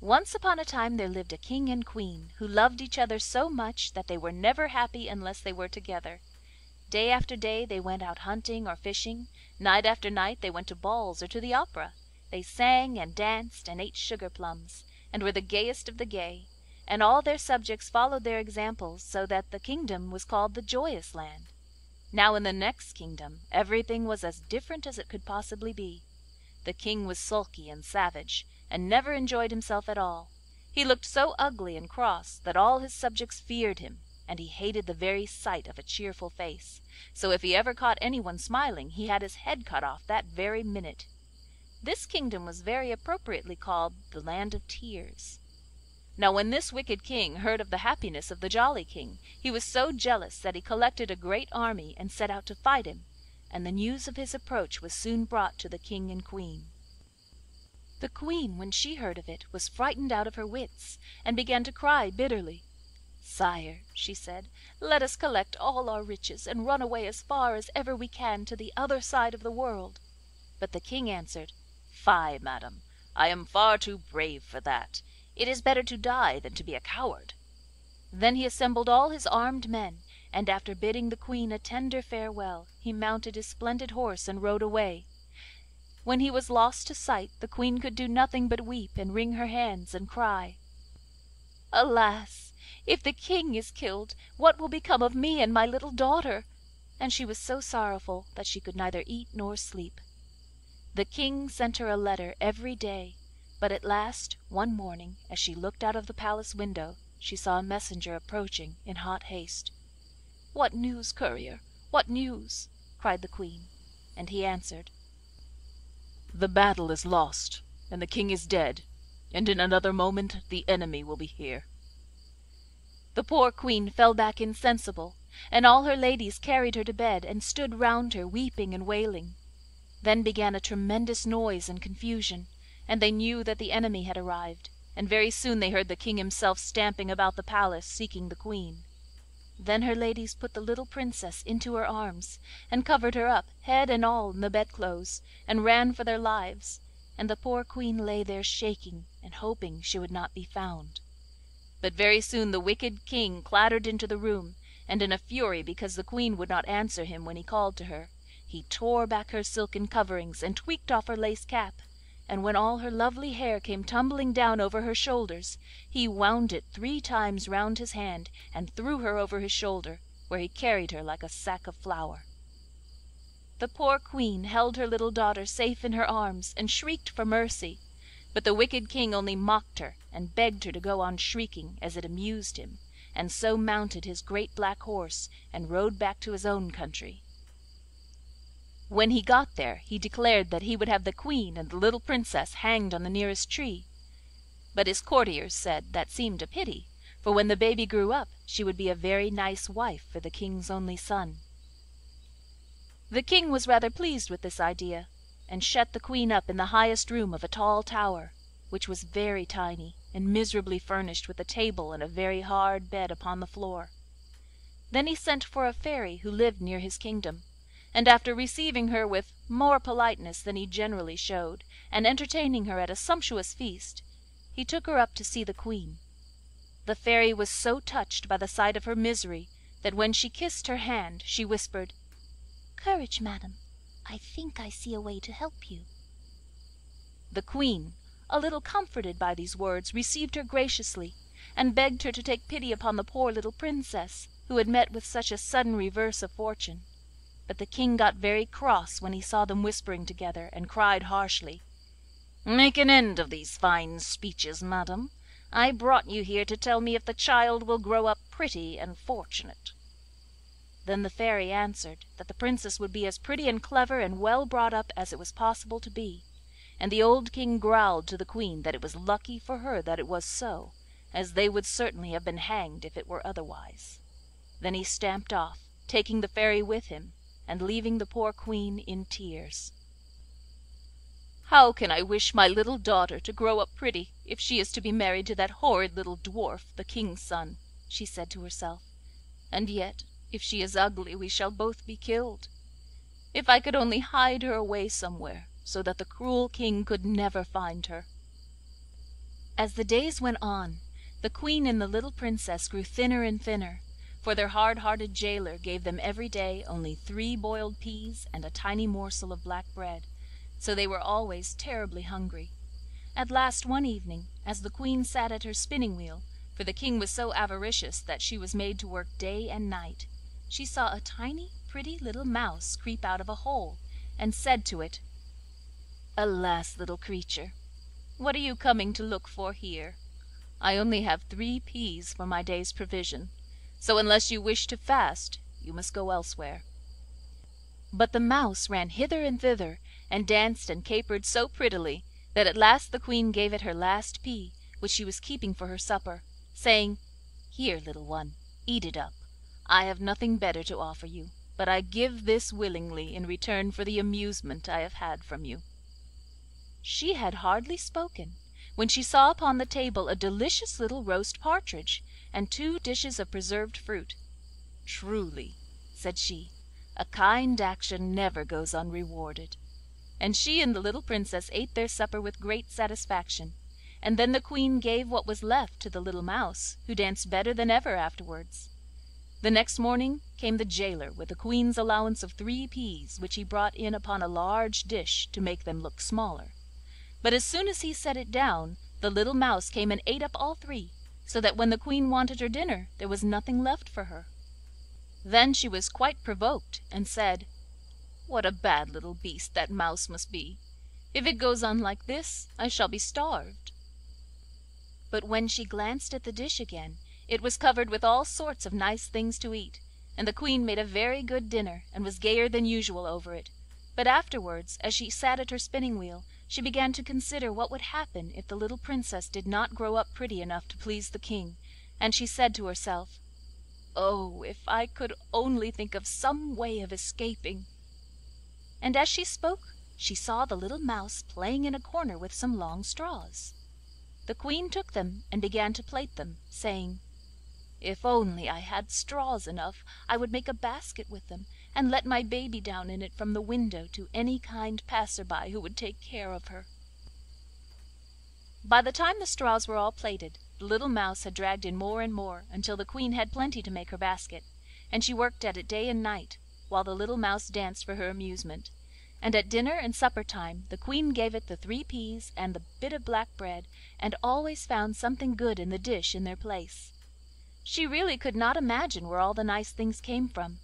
Once upon a time there lived a king and queen who loved each other so much that they were never happy unless they were together. Day after day they went out hunting or fishing, night after night they went to balls or to the opera. They sang and danced and ate sugar plums, and were the gayest of the gay, and all their subjects followed their examples, so that the kingdom was called the Joyous Land. Now in the next kingdom everything was as different as it could possibly be. The king was sulky and savage, and never enjoyed himself at all. He looked so ugly and cross that all his subjects feared him, and he hated the very sight of a cheerful face, so if he ever caught anyone smiling he had his head cut off that very minute. This kingdom was very appropriately called the Land of Tears. Now when this wicked king heard of the happiness of the jolly king, he was so jealous that he collected a great army and set out to fight him, and the news of his approach was soon brought to the king and queen. The queen, when she heard of it, was frightened out of her wits, and began to cry bitterly. "Sire," she said, "let us collect all our riches and run away as far as ever we can to the other side of the world." But the king answered, "Fie, madam, I am far too brave for that. It is better to die than to be a coward." Then he assembled all his armed men, and after bidding the queen a tender farewell, he mounted his splendid horse and rode away. When he was lost to sight the queen could do nothing but weep and wring her hands and cry, "Alas! if the king is killed, what will become of me and my little daughter?" And she was so sorrowful that she could neither eat nor sleep. The king sent her a letter every day, but at last, one morning, as she looked out of the palace window, she saw a messenger approaching in hot haste. "What news, courier? What news?" cried the queen, and he answered, "The battle is lost, and the king is dead, and in another moment the enemy will be here." The poor queen fell back insensible, and all her ladies carried her to bed and stood round her weeping and wailing. Then began a tremendous noise and confusion, and they knew that the enemy had arrived, and very soon they heard the king himself stamping about the palace seeking the queen. Then her ladies put the little princess into her arms, and covered her up, head and all, in the bedclothes, and ran for their lives, and the poor queen lay there shaking and hoping she would not be found. But very soon the wicked king clattered into the room, and in a fury because the queen would not answer him when he called to her, he tore back her silken coverings and tweaked off her lace cap, and when all her lovely hair came tumbling down over her shoulders, he wound it 3 times round his hand and threw her over his shoulder, where he carried her like a sack of flour. The poor queen held her little daughter safe in her arms and shrieked for mercy, but the wicked king only mocked her and begged her to go on shrieking, as it amused him, and so mounted his great black horse and rode back to his own country. When he got there he declared that he would have the queen and the little princess hanged on the nearest tree, but his courtiers said that seemed a pity, for when the baby grew up she would be a very nice wife for the king's only son. The king was rather pleased with this idea, and shut the queen up in the highest room of a tall tower, which was very tiny and miserably furnished with a table and a very hard bed upon the floor. Then he sent for a fairy who lived near his kingdom, and after receiving her with more politeness than he generally showed, and entertaining her at a sumptuous feast, he took her up to see the queen. The fairy was so touched by the sight of her misery that when she kissed her hand she whispered, "Courage, madam, I think I see a way to help you." The queen, a little comforted by these words, received her graciously, and begged her to take pity upon the poor little princess, who had met with such a sudden reverse of fortune. But the king got very cross when he saw them whispering together, and cried harshly, "Make an end of these fine speeches, madam. I brought you here to tell me if the child will grow up pretty and fortunate." Then the fairy answered that the princess would be as pretty and clever and well brought up as it was possible to be, and the old king growled to the queen that it was lucky for her that it was so, as they would certainly have been hanged if it were otherwise. Then he stamped off, taking the fairy with him, and leaving the poor queen in tears. "How can I wish my little daughter to grow up pretty if she is to be married to that horrid little dwarf, the king's son?" she said to herself. "And yet, if she is ugly we shall both be killed. If I could only hide her away somewhere, so that the cruel king could never find her." As the days went on, the Queen and the little Princess grew thinner and thinner, for their hard-hearted jailer gave them every day only 3 boiled peas and a tiny morsel of black bread, so they were always terribly hungry. At last one evening, as the Queen sat at her spinning wheel, for the King was so avaricious that she was made to work day and night, she saw a tiny pretty little mouse creep out of a hole, and said to it: 'Alas, little creature, what are you coming to look for here? I only have 3 peas for my day's provision, so unless you wish to fast you must go elsewhere.' But the mouse ran hither and thither, and danced and capered so prettily that at last the Queen gave it her last pea, which she was keeping for her supper, saying: 'Here, little one, eat it up. I have nothing better to offer you, but I give this willingly in return for the amusement I have had from you.' She had hardly spoken when she saw upon the table a delicious little roast partridge, and 2 dishes of preserved fruit. 'Truly,' said she, 'a kind action never goes unrewarded.' And she and the little Princess ate their supper with great satisfaction, and then the Queen gave what was left to the little mouse, who danced better than ever afterwards. The next morning came the jailer with the Queen's allowance of 3 peas, which he brought in upon a large dish to make them look smaller. But as soon as he set it down, the little mouse came and ate up all 3, so that when the Queen wanted her dinner there was nothing left for her. Then she was quite provoked, and said: 'What a bad little beast that mouse must be! If it goes on like this I shall be starved.' But when she glanced at the dish again, it was covered with all sorts of nice things to eat, and the Queen made a very good dinner, and was gayer than usual over it. But afterwards, as she sat at her spinning wheel, she began to consider what would happen if the little Princess did not grow up pretty enough to please the King, and she said to herself: 'Oh, if I could only think of some way of escaping!' And as she spoke she saw the little mouse playing in a corner with some long straws. The Queen took them and began to plait them, saying: 'If only I had straws enough I would make a basket with them, and let my baby down in it from the window to any kind passer by who would take care of her.' By the time the straws were all plaited, the little mouse had dragged in more and more, until the Queen had plenty to make her basket, and she worked at it day and night, while the little mouse danced for her amusement. And at dinner and supper time the Queen gave it the 3 peas and the bit of black bread, and always found something good in the dish in their place. She really could not imagine where all the nice things came from.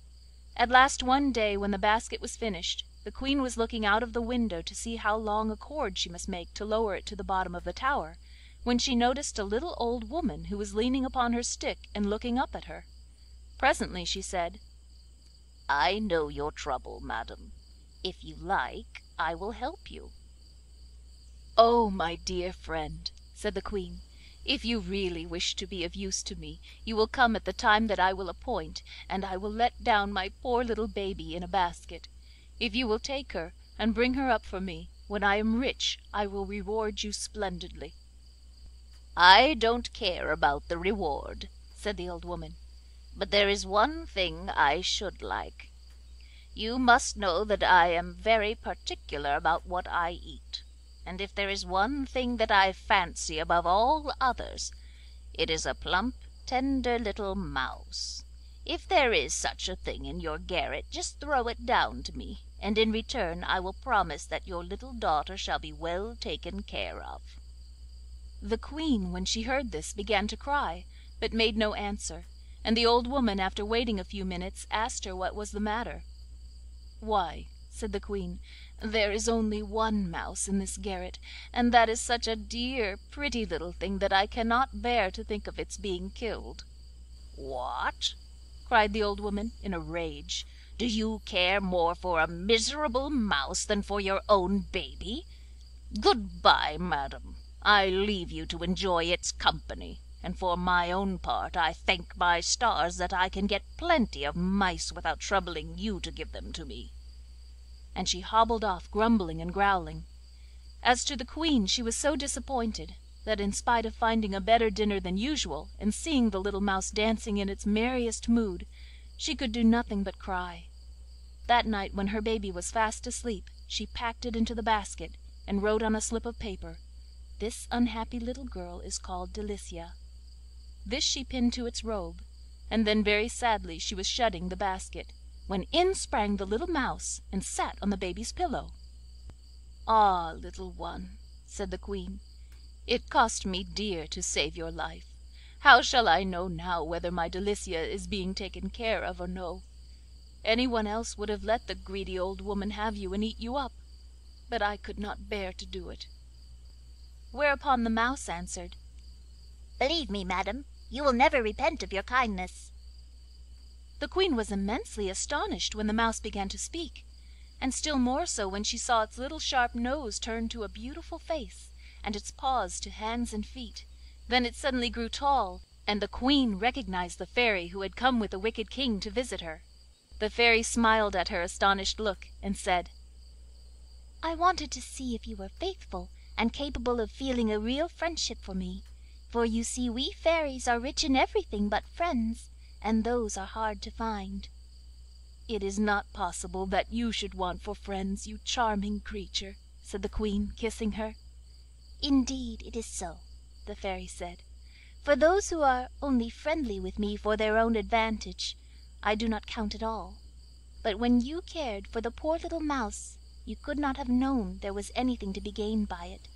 At last one day, when the basket was finished, the Queen was looking out of the window to see how long a cord she must make to lower it to the bottom of the tower, when she noticed a little old woman who was leaning upon her stick and looking up at her. Presently she said: 'I know your trouble, madam. If you like, I will help you.' 'Oh, my dear friend,' said the Queen, 'if you really wish to be of use to me, you will come at the time that I will appoint, and I will let down my poor little baby in a basket. If you will take her and bring her up for me, when I am rich I will reward you splendidly.' 'I don't care about the reward,' said the old woman, 'but there is one thing I should like. You must know that I am very particular about what I eat, and if there is one thing that I fancy above all others, it is a plump, tender little mouse. If there is such a thing in your garret, just throw it down to me, and in return I will promise that your little daughter shall be well taken care of.' The Queen, when she heard this, began to cry, but made no answer, and the old woman, after waiting a few minutes, asked her what was the matter. 'Why,' said the Queen, 'there is only one mouse in this garret, and that is such a dear pretty little thing that I cannot bear to think of its being killed.' 'What!' cried the old woman, in a rage, 'do you care more for a miserable mouse than for your own baby? Goodbye, madam, I leave you to enjoy its company, and for my own part I thank my stars that I can get plenty of mice without troubling you to give them to me.' And she hobbled off, grumbling and growling. As to the Queen, she was so disappointed that, in spite of finding a better dinner than usual, and seeing the little mouse dancing in its merriest mood, she could do nothing but cry. That night, when her baby was fast asleep, she packed it into the basket, and wrote on a slip of paper, This unhappy little girl is called Delicia.' This she pinned to its robe, and then very sadly she was shutting the basket, when in sprang the little mouse and sat on the baby's pillow. 'Ah, little one,' said the Queen, 'it cost me dear to save your life. How shall I know now whether my Delicia is being taken care of or no? Anyone else would have let the greedy old woman have you and eat you up, but I could not bear to do it.' Whereupon the mouse answered, 'Believe me, madam, you will never repent of your kindness.' The Queen was immensely astonished when the mouse began to speak, and still more so when she saw its little sharp nose turn to a beautiful face, and its paws to hands and feet. Then it suddenly grew tall, and the Queen recognised the Fairy who had come with the wicked King to visit her. The Fairy smiled at her astonished look, and said, 'I wanted to see if you were faithful and capable of feeling a real friendship for me, for you see we fairies are rich in everything but friends, and those are hard to find.' 'It is not possible that you should want for friends, you charming creature,' said the Queen, kissing her. 'Indeed it is so,' the Fairy said, 'for those who are only friendly with me for their own advantage I do not count at all. But when you cared for the poor little mouse you could not have known there was anything to be gained by it,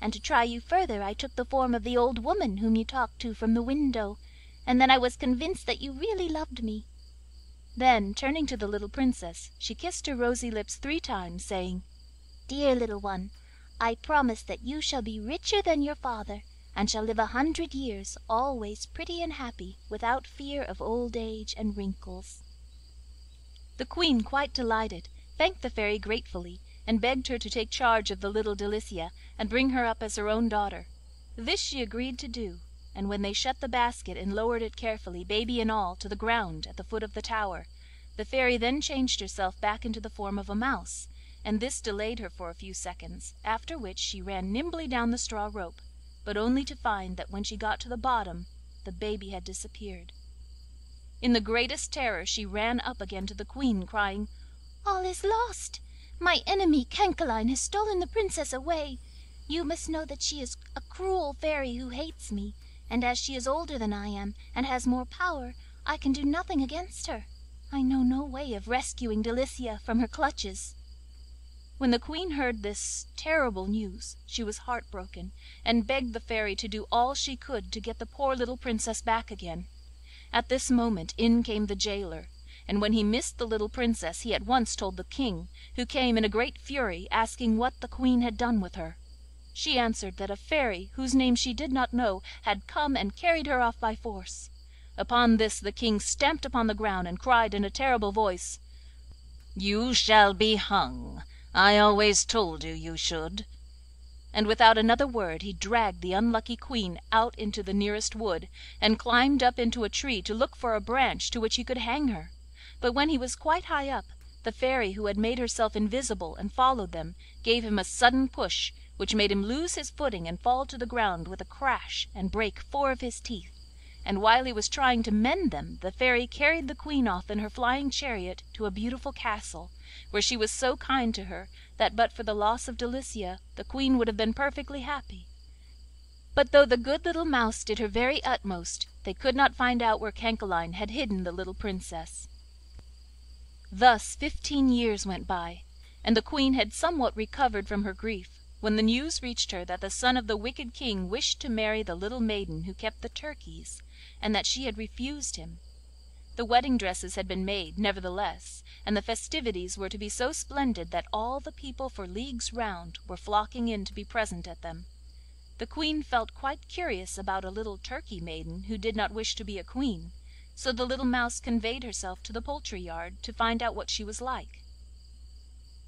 and to try you further I took the form of the old woman whom you talked to from the window, and then I was convinced that you really loved me.' Then, turning to the little Princess, she kissed her rosy lips 3 times, saying, 'Dear little one, I promise that you shall be richer than your father, and shall live 100 years, always pretty and happy, without fear of old age and wrinkles.' The Queen, quite delighted, thanked the Fairy gratefully, and begged her to take charge of the little Delicia, and bring her up as her own daughter. This she agreed to do, and when they shut the basket and lowered it carefully, baby and all, to the ground at the foot of the tower, the Fairy then changed herself back into the form of a mouse, and this delayed her for a few seconds, after which she ran nimbly down the straw rope, but only to find that when she got to the bottom the baby had disappeared. In the greatest terror she ran up again to the Queen, crying, 'All is lost! My enemy Cancaline has stolen the Princess away. You must know that she is a cruel fairy who hates me, and as she is older than I am, and has more power, I can do nothing against her. I know no way of rescuing Delicia from her clutches.' When the Queen heard this terrible news she was heartbroken, and begged the Fairy to do all she could to get the poor little Princess back again. At this moment in came the gaoler, and when he missed the little Princess he at once told the King, who came in a great fury, asking what the Queen had done with her. She answered that a fairy, whose name she did not know, had come and carried her off by force. Upon this the King stamped upon the ground and cried in a terrible voice, 'You shall be hung. I always told you you should.' And without another word he dragged the unlucky Queen out into the nearest wood, and climbed up into a tree to look for a branch to which he could hang her. But when he was quite high up, the Fairy, who had made herself invisible and followed them, gave him a sudden push, which made him lose his footing and fall to the ground with a crash and break 4 of his teeth, and while he was trying to mend them the Fairy carried the Queen off in her flying chariot to a beautiful castle, where she was so kind to her that but for the loss of Delicia the Queen would have been perfectly happy. But though the good little mouse did her very utmost, they could not find out where Cancaline had hidden the little Princess. Thus 15 years went by, and the Queen had somewhat recovered from her grief, when the news reached her that the son of the wicked King wished to marry the little maiden who kept the turkeys, and that she had refused him. The wedding dresses had been made, nevertheless, and the festivities were to be so splendid that all the people for leagues round were flocking in to be present at them. The Queen felt quite curious about a little turkey maiden who did not wish to be a queen, so the little mouse conveyed herself to the poultry yard to find out what she was like.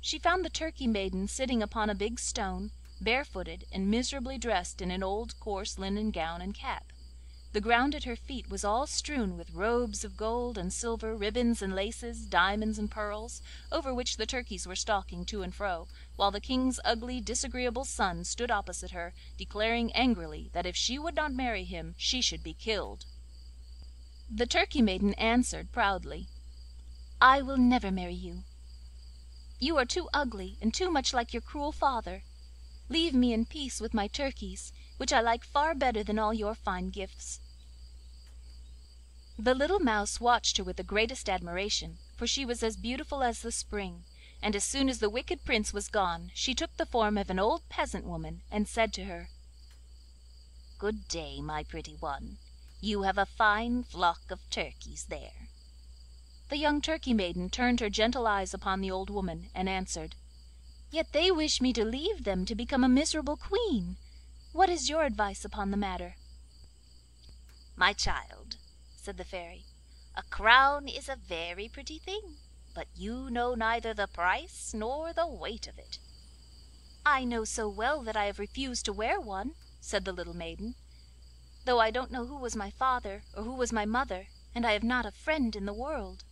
She found the turkey maiden sitting upon a big stone, barefooted and miserably dressed in an old coarse linen gown and cap. The ground at her feet was all strewn with robes of gold and silver, ribbons and laces, diamonds and pearls, over which the turkeys were stalking to and fro, while the King's ugly, disagreeable son stood opposite her, declaring angrily that if she would not marry him she should be killed. The turkey maiden answered proudly, 'I will never marry you. You are too ugly and too much like your cruel father. Leave me in peace with my turkeys, which I like far better than all your fine gifts.' The little mouse watched her with the greatest admiration, for she was as beautiful as the spring, and as soon as the wicked Prince was gone she took the form of an old peasant woman, and said to her: 'Good day, my pretty one. You have a fine flock of turkeys there.' The young Turkey maiden turned her gentle eyes upon the old woman, and answered: 'Yet they wish me to leave them to become a miserable queen. What is your advice upon the matter?' 'My child,' said the Fairy, 'a crown is a very pretty thing, but you know neither the price nor the weight of it.' 'I know so well that I have refused to wear one,' said the little maiden, 'though I don't know who was my father or who was my mother, and I have not a friend in the world.'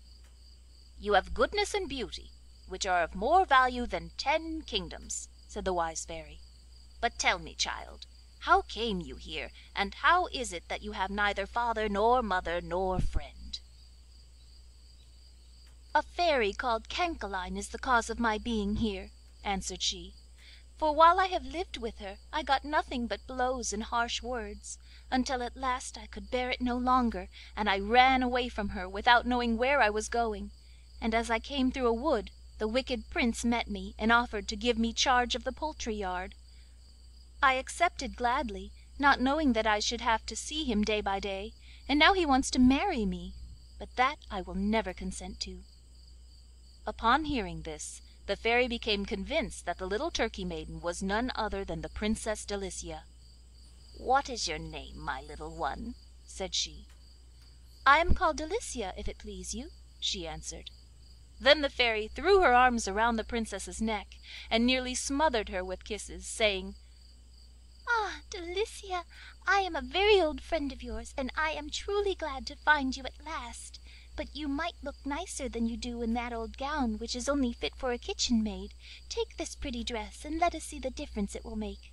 'You have goodness and beauty, which are of more value than 10 kingdoms,' said the wise Fairy. 'But tell me, child, how came you here, and how is it that you have neither father nor mother nor friend?' 'A fairy called Cancaline is the cause of my being here,' answered she, 'for while I have lived with her I got nothing but blows and harsh words, until at last I could bear it no longer, and I ran away from her without knowing where I was going, and as I came through a wood the wicked Prince met me and offered to give me charge of the poultry yard. I accepted gladly, not knowing that I should have to see him day by day, and now he wants to marry me, but that I will never consent to.' Upon hearing this, the Fairy became convinced that the little Turkey maiden was none other than the Princess Delicia. 'What is your name, my little one?' said she. 'I am called Delicia, if it please you,' she answered. Then the Fairy threw her arms around the Princess's neck, and nearly smothered her with kisses, saying: 'Ah, Delicia, I am a very old friend of yours, and I am truly glad to find you at last. But you might look nicer than you do in that old gown, which is only fit for a kitchen maid. Take this pretty dress, and let us see the difference it will make.'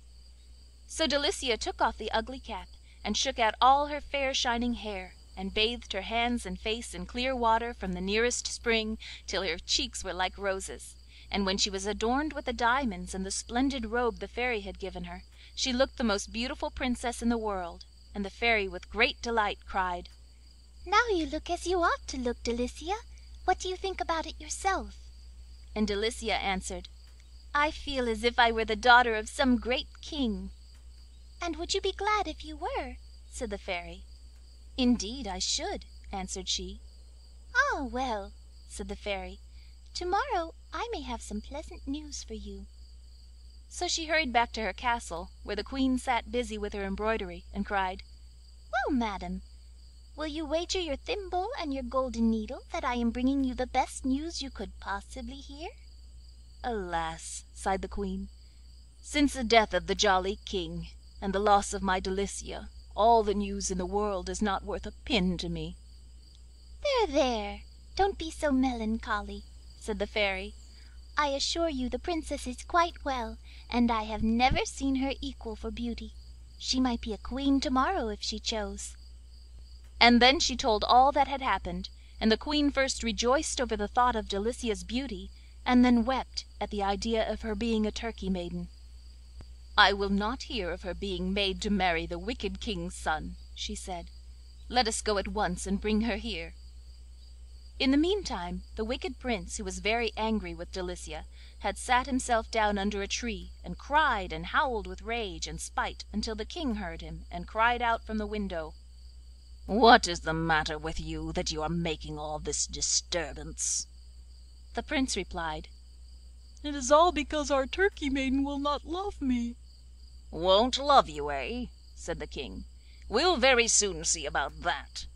So Delicia took off the ugly cap, and shook out all her fair shining hair, and bathed her hands and face in clear water from the nearest spring till her cheeks were like roses, and when she was adorned with the diamonds and the splendid robe the Fairy had given her, she looked the most beautiful princess in the world, and the Fairy with great delight cried: 'Now you look as you ought to look, Delicia. What do you think about it yourself?' And Delicia answered: 'I feel as if I were the daughter of some great king.' 'And would you be glad if you were?' said the Fairy. 'Indeed I should,' answered she. 'Ah, well,' said the Fairy, 'to morrow I may have some pleasant news for you.' So she hurried back to her castle, where the Queen sat busy with her embroidery, and cried: 'Well, madam, will you wager your thimble and your golden needle that I am bringing you the best news you could possibly hear?' 'Alas!' sighed the Queen, 'since the death of the jolly King, and the loss of my Delicia, all the news in the world is not worth a pin to me.' 'There, there, don't be so melancholy,' said the Fairy. 'I assure you the Princess is quite well, and I have never seen her equal for beauty. She might be a queen to morrow if she chose.' And then she told all that had happened, and the Queen first rejoiced over the thought of Delicia's beauty, and then wept at the idea of her being a Turkey maiden. 'I will not hear of her being made to marry the wicked King's son,' she said. 'Let us go at once and bring her here.' In the meantime the wicked Prince, who was very angry with Delicia, had sat himself down under a tree, and cried and howled with rage and spite until the King heard him, and cried out from the window: 'What is the matter with you, that you are making all this disturbance?' The Prince replied: 'It is all because our Turkey maiden will not love me.' 'Won't love you, eh?' said the King. 'We'll very soon see about that.'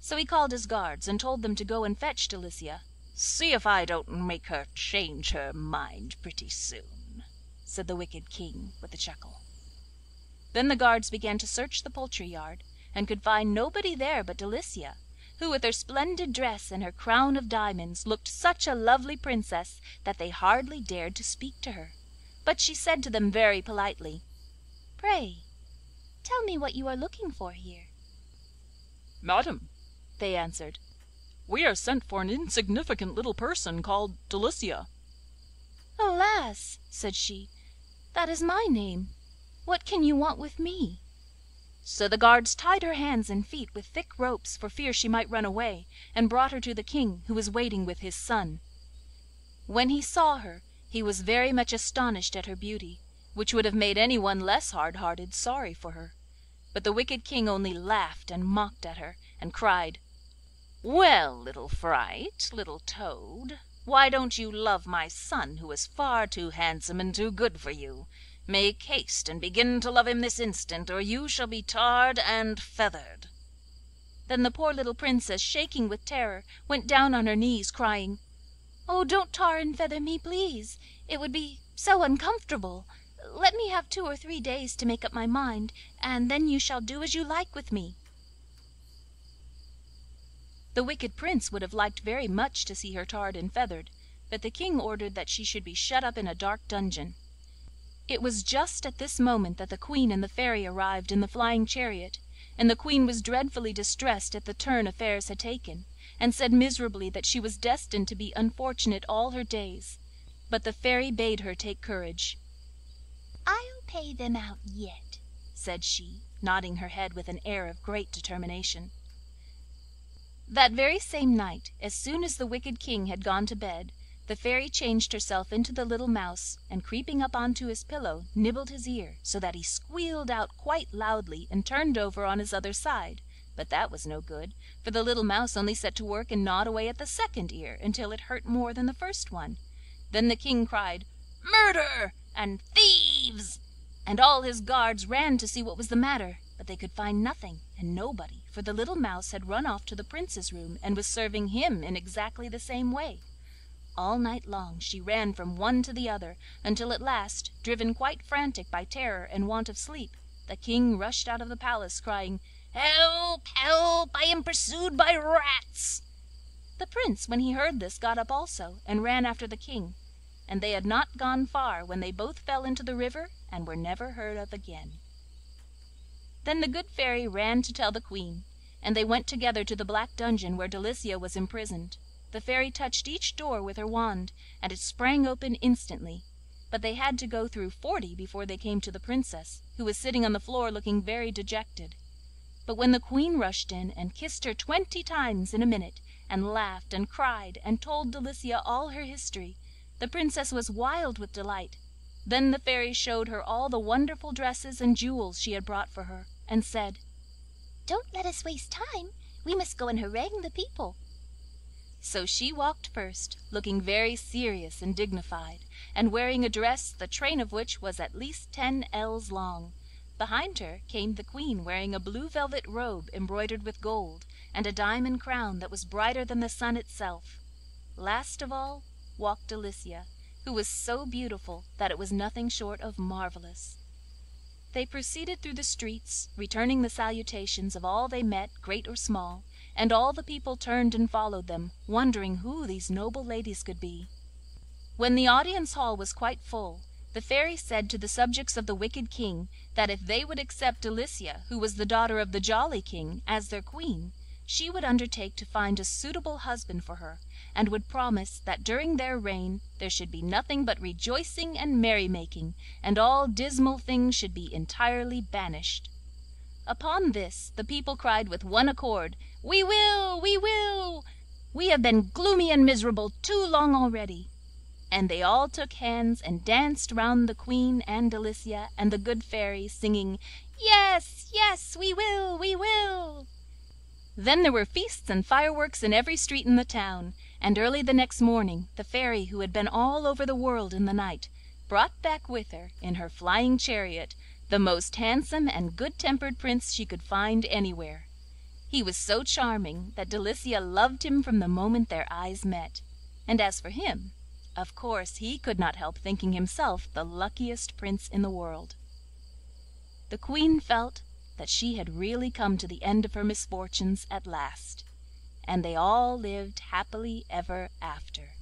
So he called his guards, and told them to go and fetch Delicia. 'See if I don't make her change her mind pretty soon,' said the wicked King with a chuckle. Then the guards began to search the poultry yard, and could find nobody there but Delicia, who with her splendid dress and her crown of diamonds looked such a lovely princess that they hardly dared to speak to her. But she said to them very politely: 'Pray, tell me what you are looking for here.' 'Madam,' they answered, 'we are sent for an insignificant little person called Delicia.' 'Alas!' said she, "That is my name. What can you want with me?" So the guards tied her hands and feet with thick ropes for fear she might run away, and brought her to the King, who was waiting with his son. When he saw her he was very much astonished at her beauty, which would have made anyone less hard hearted sorry for her. But the wicked King only laughed and mocked at her, and cried: "Well, little fright, little toad, why don't you love my son, who is far too handsome and too good for you? Make haste and begin to love him this instant, or you shall be tarred and feathered." Then the poor little Princess, shaking with terror, went down on her knees, crying: "Oh, don't tar and feather me, please! It would be so uncomfortable. Let me have 2 or 3 days to make up my mind, and then you shall do as you like with me." The wicked Prince would have liked very much to see her tarred and feathered, but the King ordered that she should be shut up in a dark dungeon. It was just at this moment that the Queen and the Fairy arrived in the flying chariot, and the Queen was dreadfully distressed at the turn affairs had taken, and said miserably that she was destined to be unfortunate all her days. But the Fairy bade her take courage. "I'll pay them out yet," said she, nodding her head with an air of great determination. That very same night, as soon as the wicked King had gone to bed, the Fairy changed herself into the little mouse, and creeping up onto his pillow, nibbled his ear, so that he squealed out quite loudly and turned over on his other side. But that was no good, for the little mouse only set to work and gnawed away at the second ear until it hurt more than the first one. Then the King cried, "Murder!" and "Thieves!" and all his guards ran to see what was the matter, but they could find nothing and nobody, for the little mouse had run off to the Prince's room and was serving him in exactly the same way. All night long she ran from one to the other, until at last, driven quite frantic by terror and want of sleep, the King rushed out of the palace crying, "Help! Help! I am pursued by rats!" The Prince, when he heard this, got up also, and ran after the King, and they had not gone far when they both fell into the river and were never heard of again. Then the good Fairy ran to tell the Queen, and they went together to the black dungeon where Delicia was imprisoned. The Fairy touched each door with her wand, and it sprang open instantly, but they had to go through 40 before they came to the Princess, who was sitting on the floor looking very dejected. But when the Queen rushed in and kissed her 20 times in a minute, and laughed and cried and told Delicia all her history, the Princess was wild with delight. Then the Fairy showed her all the wonderful dresses and jewels she had brought for her, and said, "Don't let us waste time. We must go and harangue the people." So she walked first, looking very serious and dignified, and wearing a dress the train of which was at least 10 ells long. Behind her came the Queen, wearing a blue velvet robe embroidered with gold, and a diamond crown that was brighter than the sun itself. Last of all walked Delicia, who was so beautiful that it was nothing short of marvellous. They proceeded through the streets, returning the salutations of all they met, great or small, and all the people turned and followed them, wondering who these noble ladies could be. When the audience hall was quite full, the Fairy said to the subjects of the wicked King that if they would accept Delicia, who was the daughter of the jolly King, as their Queen, she would undertake to find a suitable husband for her, and would promise that during their reign there should be nothing but rejoicing and merrymaking, and all dismal things should be entirely banished. Upon this the people cried with one accord, "We will! We will! We have been gloomy and miserable too long already." And they all took hands and danced round the Queen and Delicia and the good Fairy, singing, "Yes, yes, we will! We will!" Then there were feasts and fireworks in every street in the town, and early the next morning the Fairy, who had been all over the world in the night, brought back with her, in her flying chariot, the most handsome and good-tempered Prince she could find anywhere. He was so charming that Delicia loved him from the moment their eyes met, and as for him, of course he could not help thinking himself the luckiest Prince in the world. The Queen felt that she had really come to the end of her misfortunes at last, and they all lived happily ever after.